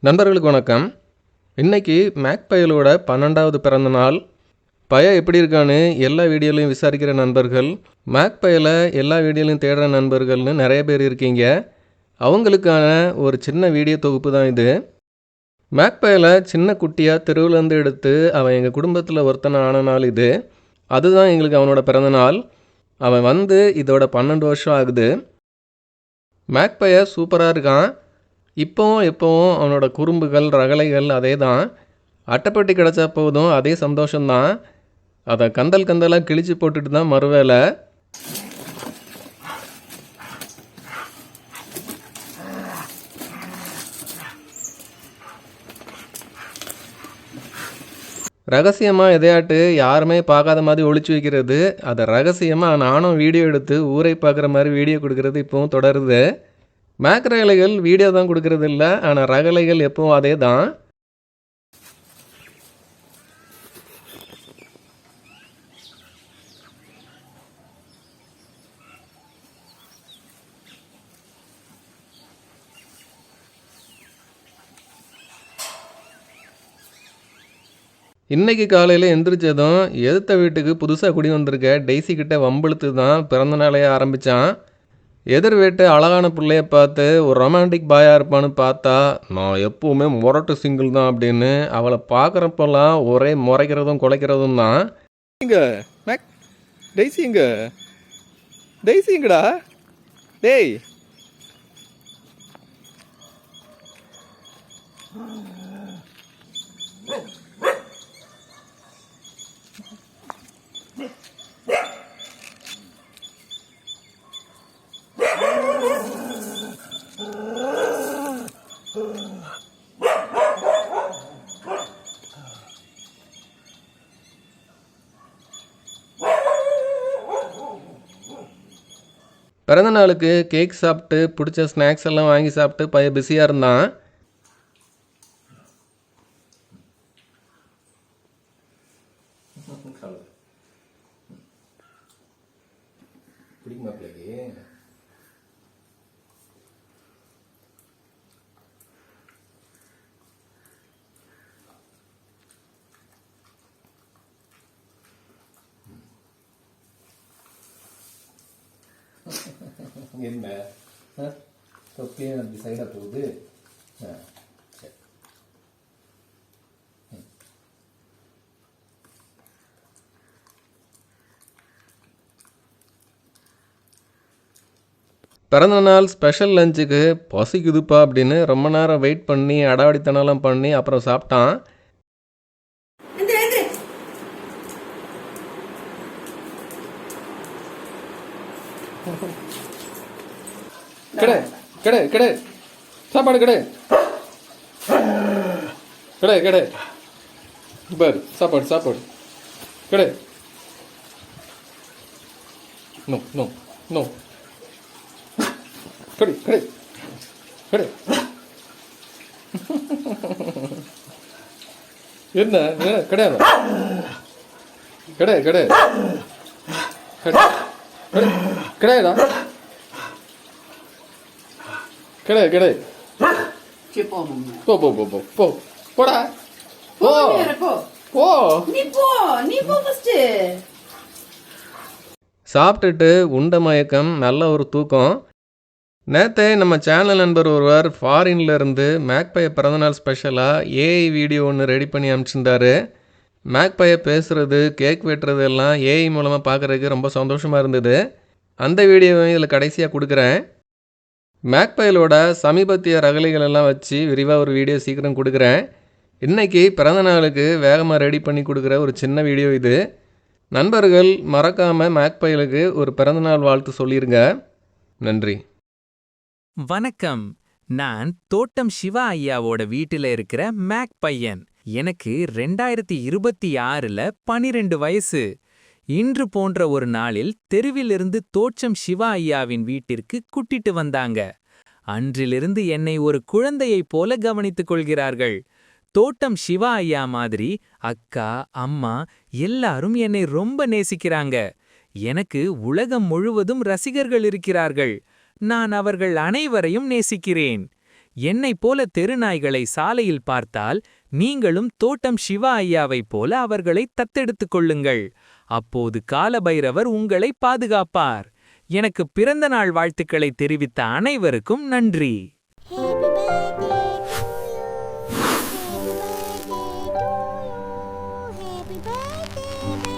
நண்பர்களுக்கு வணக்கம். இன்னைக்கு மேக் பயலோட 12வது பிறந்த நாள். பையன் எப்படி இருக்கான்னு எல்லா வீடியோலையும் விசாரிக்கிற நண்பர்கள், மேக் பயலை எல்லா வீடியோலையும் தேடுற நண்பர்கள்னு நிறைய பேர் இருக்கீங்க. அவங்களுக்கான ஒரு சின்ன வீடியோ தொகுப்பு தான் இது. மேக் பயலை சின்ன குட்டியாக தெருவிலேருந்து எடுத்து அவன் எங்கள் குடும்பத்தில் ஒருத்தனை ஆன நாள் இது. அதுதான் எங்களுக்கு அவனோட பிறந்த நாள். அவன் வந்து இதோட 12 வருஷம் ஆகுது. மேக் பைய சூப்பராக இருக்கான். எப்போவும் அவனோட குறும்புகள் ரகளைகள் அதே தான். அட்டைப்பட்டி கிடச்சா போதும், அதே சந்தோஷம்தான். அதை கந்தலாக கிழிச்சு போட்டுட்டு தான் மறுவேலை. ரகசியமாக எதையாட்டு யாருமே பார்க்காத மாதிரி ஒழிச்சு வைக்கிறது, அதை ரகசியமாக நானும் வீடியோ எடுத்து ஊரை பார்க்குற மாதிரி வீடியோ கொடுக்கறது இப்போவும் தொடருது. மேக் ரகலைகள் வீடியோ தான் கொடுக்கறது இல்லை, ஆனால் ரகலைகள் எப்பவும் அதே தான். இன்றைக்கி காலையில் எந்திரிச்சதும் எதிர்த்த வீட்டுக்கு புதுசாக குடி வந்திருக்க டெய்ஸி கிட்ட வம்பிழுத்து தான் பிறந்த நாளையே ஆரம்பித்தான். எதிர் வீட்டு அழகான பிள்ளைய பார்த்து ஒரு ரொமான்டிக் பாயாக இருப்பான்னு பார்த்தா, நான் எப்போவுமே முரட்டு சிங்கிள் தான் அப்படின்னு அவளை பார்க்குறப்பெல்லாம் ஒரே முறைக்கிறதும் குலைக்கிறதும் தான். இங்க மேக் டெய்ஸி இங்க டெய்ஸி இங்கடா டேய். பிறந்த நாளுக்கு கேக் சாப்பிட்டு பிடிச்ச ஸ்நாக்ஸ் எல்லாம் வாங்கி சாப்பிட்டு பையன் பிஸியாக இருந்தான். என்ன தொப்பியும் அப்படி சைடாக போகுது. சரி. பிறந்த நாள் ஸ்பெஷல் லஞ்சுக்கு பசிக்குதுப்பா அப்படின்னு ரொம்ப நேரம் வெயிட் பண்ணி அடாவடித்தனெல்லாம் பண்ணி அப்புறம் சாப்பிட்டான். கடை கடை கடை சாப்பாடு கடை கடை கடை பாரு சாப்பாடு சாப்பாடு கடை. நோ நோ நோ கடை கடை கடை. என்ன கிடையாது கடை கடை கிடையாதா கடை கடை. போ போ போ போ போ போடா போ போ. சாப்பிட்டுட்டு உண்ட மயக்கம், நல்ல ஒரு தூக்கம். நேற்றே நம்ம சேனல் நண்பர் ஒருவர் ஃபாரின்ல இருந்து மேக் பைய பிறந்தநாள் ஸ்பெஷலாக ஏஐ வீடியோ ஒன்று ரெடி பண்ணி அனுப்பிச்சிருந்தாரு. மேக் பைய பேசுகிறது கேக் வெட்டுறது எல்லாம் ஏஐ மூலமாக பார்க்குறதுக்கு ரொம்ப சந்தோஷமாக இருந்தது. அந்த வீடியோவையும் இதில் கடைசியாக கொடுக்குறேன். மேக் பயலோட சமீபத்திய ரகலைகள் எல்லாம் வச்சு விரிவாக ஒரு வீடியோ சீக்கிரம் கொடுக்குறேன். இன்றைக்கி பிறந்த நாளுக்கு வேகமாக ரெடி பண்ணி கொடுக்குற ஒரு சின்ன வீடியோ இது. நண்பர்கள் மறக்காமல் மேக் பயலுக்கு ஒரு பிறந்தநாள் வாழ்த்து சொல்லிடுங்க. நன்றி. வணக்கம். நான் தோட்டம் சிவா ஐயாவோட வீட்டில் இருக்கிற மேக் பையன். எனக்கு 2026ல் 12 வயசு. இன்று போன்ற ஒரு நாளில் தெருவிலிருந்து தோட்டம் சிவா ஐயாவின் வீட்டிற்கு கூட்டிட்டு வந்தாங்க. அன்றிலிருந்து என்னை ஒரு குழந்தையைப் போல கவனித்துக் கொள்கிறார்கள். தோட்டம் சிவா ஐயா மாதிரி அக்கா, அம்மா எல்லாரும் என்னை ரொம்ப நேசிக்கிறாங்க. எனக்கு உலகம் முழுவதும் ரசிகர்கள் இருக்கிறார்கள். நான் அவர்கள் அனைவரையும் நேசிக்கிறேன். என்னைப் போல தெருநாய்களை சாலையில் பார்த்தால் நீங்களும் தோட்டம் சிவா ஐயாவைப் போல அவர்களை தத்தெடுத்துக் கொள்ளுங்கள். அப்போது காலபைரவர் உங்களை பாதுகாப்பார். எனக்கு பிறந்தநாள் வாழ்த்துக்களை தெரிவித்த அனைவருக்கும் நன்றி. Happy birthday to you. Happy birthday to you. Happy birthday.